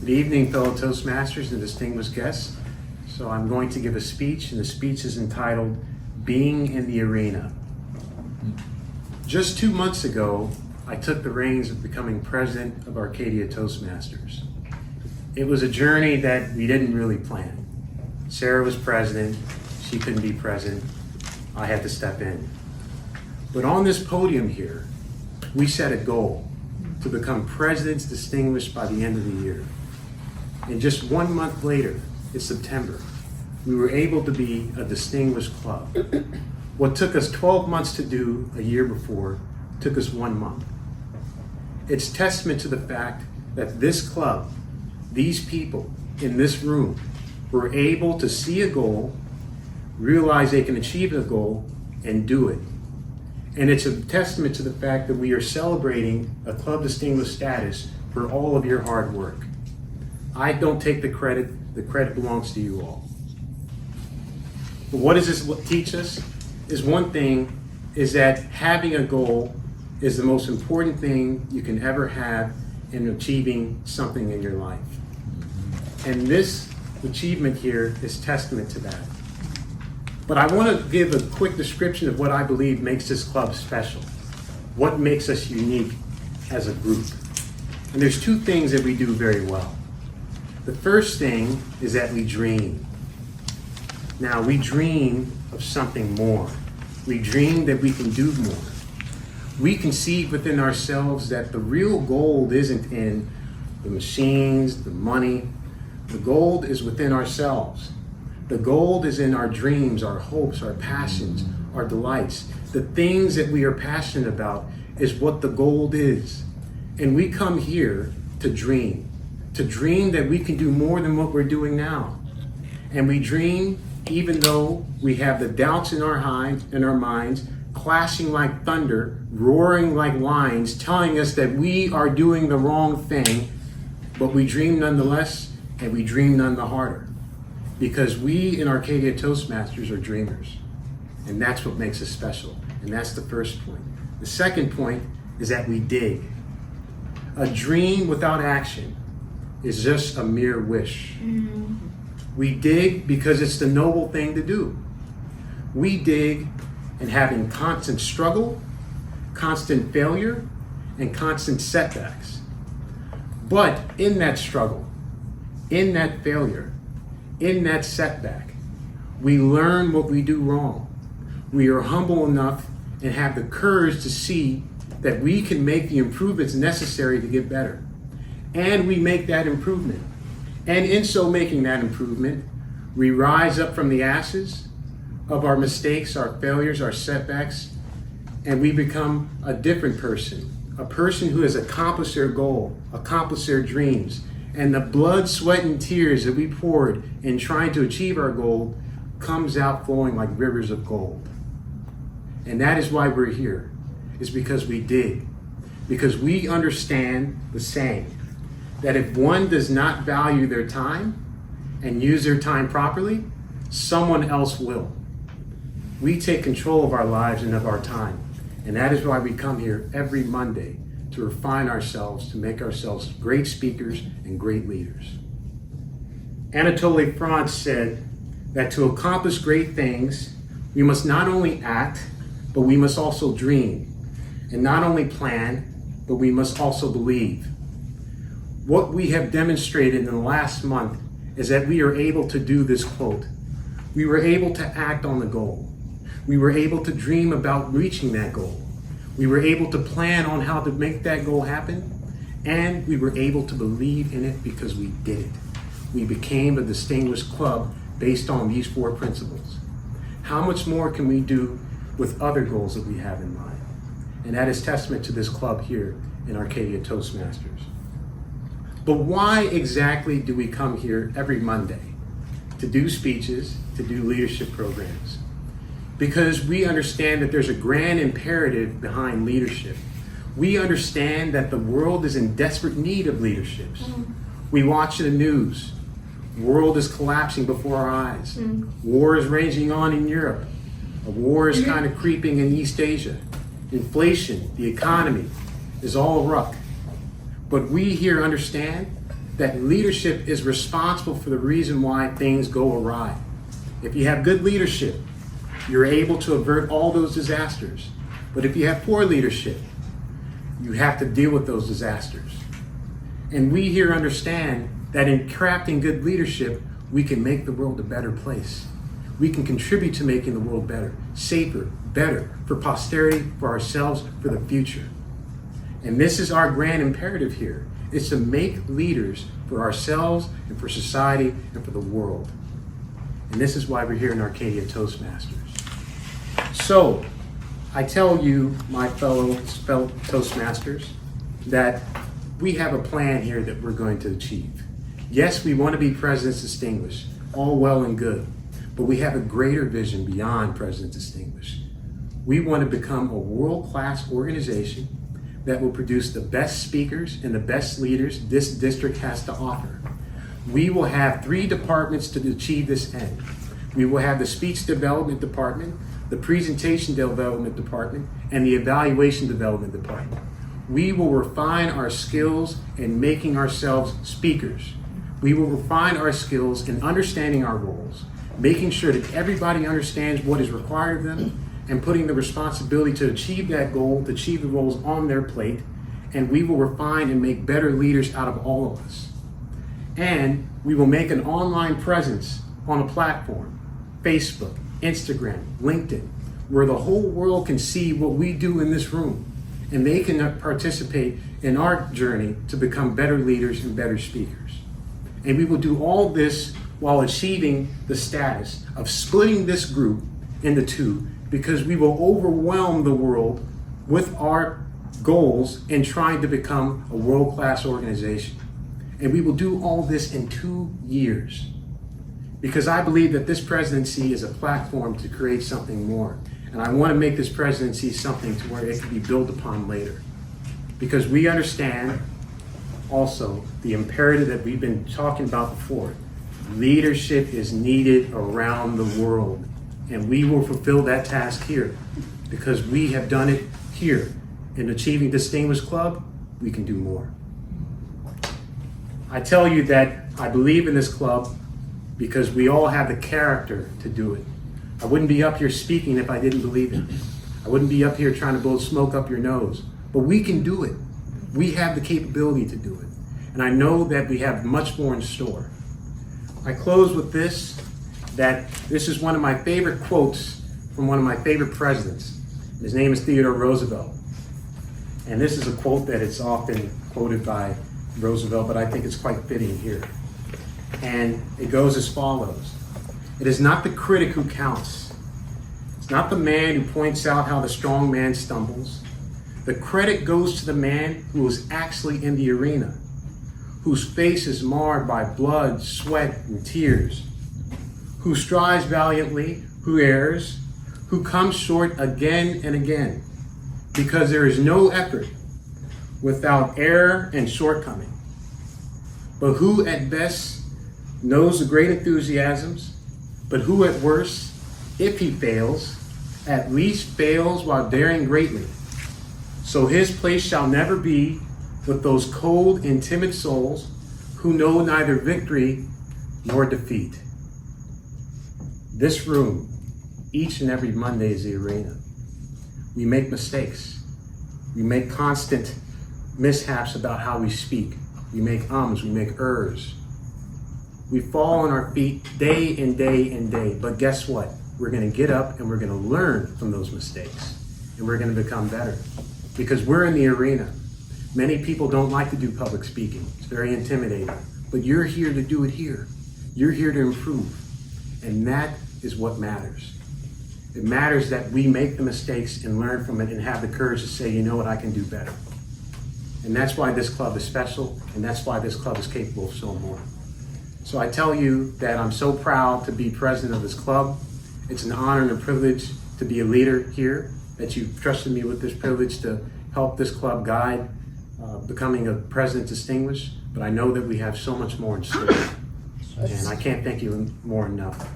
Good evening, fellow Toastmasters and distinguished guests. So I'm going to give a speech, and the speech is entitled, Being in the Arena. Just 2 months ago, I took the reins of becoming president of Arcadia Toastmasters. It was a journey that we didn't really plan. Sarah was president, she couldn't be president, I had to step in. But on this podium here, we set a goal to become presidents distinguished by the end of the year. And just 1 month later, it's September, we were able to be a distinguished club. What took us 12 months to do a year before took us 1 month. It's testament to the fact that this club, these people in this room, were able to see a goal, realize they can achieve a goal, and do it. And it's a testament to the fact that we are celebrating a club distinguished status for all of your hard work. I don't take the credit belongs to you all. But what does this teach us? Is one thing is that having a goal is the most important thing you can ever have in achieving something in your life. And this achievement here is testament to that. But I want to give a quick description of what I believe makes this club special. What makes us unique as a group. And there's two things that we do very well. The first thing is that we dream. Now, we dream of something more. We dream that we can do more. We conceive within ourselves that the real gold isn't in the machines, the money. The gold is within ourselves. The gold is in our dreams, our hopes, our passions, our delights. The things that we are passionate about is what the gold is. And we come here to dream that we can do more than what we're doing now. And we dream even though we have the doubts in our minds, clashing like thunder, roaring like lions, telling us that we are doing the wrong thing, but we dream nonetheless, and we dream none the harder. Because we in Arcadia Toastmasters are dreamers. And that's what makes us special. And that's the first point. The second point is that we dig. A dream without action is just a mere wish. We dig because it's the noble thing to do. We dig in having constant struggle, constant failure, and constant setbacks. But in that struggle, in that failure, in that setback, we learn what we do wrong. We are humble enough and have the courage to see that we can make the improvements necessary to get better. And we make that improvement. And in so making that improvement, we rise up from the ashes of our mistakes, our failures, our setbacks, and we become a different person, a person who has accomplished their goal, accomplished their dreams. And the blood, sweat, and tears that we poured in trying to achieve our goal comes out flowing like rivers of gold. And that is why we're here, is because we dig. Because we understand the saying that if one does not value their time and use their time properly, someone else will. We take control of our lives and of our time. And that is why we come here every Monday to refine ourselves, to make ourselves great speakers and great leaders. Anatole France said that to accomplish great things, we must not only act, but we must also dream. And not only plan, but we must also believe. What we have demonstrated in the last month is that we are able to do this quote. We were able to act on the goal. We were able to dream about reaching that goal. We were able to plan on how to make that goal happen. And we were able to believe in it because we did it. We became a distinguished club based on these 4 principles. How much more can we do with other goals that we have in mind? And that is testament to this club here in Arcadia Toastmasters. But why exactly do we come here every Monday? To do speeches, to do leadership programs. Because we understand that there's a grand imperative behind leadership. We understand that the world is in desperate need of leaderships. We watch the news. The world is collapsing before our eyes. War is raging on in Europe. A war is kind of creeping in East Asia. Inflation, the economy is all ruck. But we here understand that leadership is responsible for the reason why things go awry. If you have good leadership, you're able to avert all those disasters. But if you have poor leadership, you have to deal with those disasters. And we here understand that in crafting good leadership, we can make the world a better place. We can contribute to making the world better, safer, better, for posterity, for ourselves, for the future. And this is our grand imperative here. It's to make leaders for ourselves and for society and for the world. And this is why we're here in Arcadia Toastmasters. So, I tell you, my fellow Toastmasters, that we have a plan here that we're going to achieve. Yes, we want to be President's Distinguished, all well and good, but we have a greater vision beyond President's Distinguished. We want to become a world-class organization that will produce the best speakers and the best leaders this district has to offer. We will have 3 departments to achieve this end. We will have the Speech Development Department, the Presentation Development Department, and the Evaluation Development Department. We will refine our skills in making ourselves speakers. We will refine our skills in understanding our roles, making sure that everybody understands what is required of them, and putting the responsibility to achieve that goal, to achieve the roles on their plate, and we will refine and make better leaders out of all of us. And we will make an online presence on a platform, Facebook, Instagram, LinkedIn, where the whole world can see what we do in this room, and they can participate in our journey to become better leaders and better speakers. And we will do all this while achieving the status of splitting this group into 2, because we will overwhelm the world with our goals in trying to become a world-class organization. And we will do all this in 2 years, because I believe that this presidency is a platform to create something more. And I want to make this presidency something to where it can be built upon later. Because we understand also the imperative that we've been talking about before. Leadership is needed around the world. And we will fulfill that task here, because we have done it here. In achieving Distinguished Club, we can do more. I tell you that I believe in this club because we all have the character to do it. I wouldn't be up here speaking if I didn't believe it. I wouldn't be up here trying to blow smoke up your nose. But we can do it. We have the capability to do it. And I know that we have much more in store. I close with this, that this is one of my favorite quotes from one of my favorite presidents. His name is Theodore Roosevelt. And this is a quote that it's often quoted by Roosevelt, but I think it's quite fitting here. And it goes as follows. It is not the critic who counts. It's not the man who points out how the strong man stumbles. The credit goes to the man who is actually in the arena, whose face is marred by blood, sweat, and tears, who strives valiantly, who errs, who comes short again and again, because there is no effort without error and shortcoming, but who at best knows the great enthusiasms, but who at worst, if he fails, at least fails while daring greatly. So his place shall never be with those cold and timid souls who know neither victory nor defeat. This room, each and every Monday, is the arena. We make mistakes. We make constant mishaps about how we speak. We make ums, we make ers. We fall on our feet day and day and day. But guess what? We're going to get up and we're going to learn from those mistakes. And we're going to become better. Because we're in the arena. Many people don't like to do public speaking. It's very intimidating. But you're here to do it here. You're here to improve. And that is what matters. It matters that we make the mistakes and learn from it and have the courage to say, you know what, I can do better. And that's why this club is special, and that's why this club is capable of so more. So I tell you that I'm so proud to be president of this club. It's an honor and a privilege to be a leader here, that you've trusted me with this privilege to help this club guide becoming a president distinguished. But I know that we have so much more in store. And I can't thank you more enough.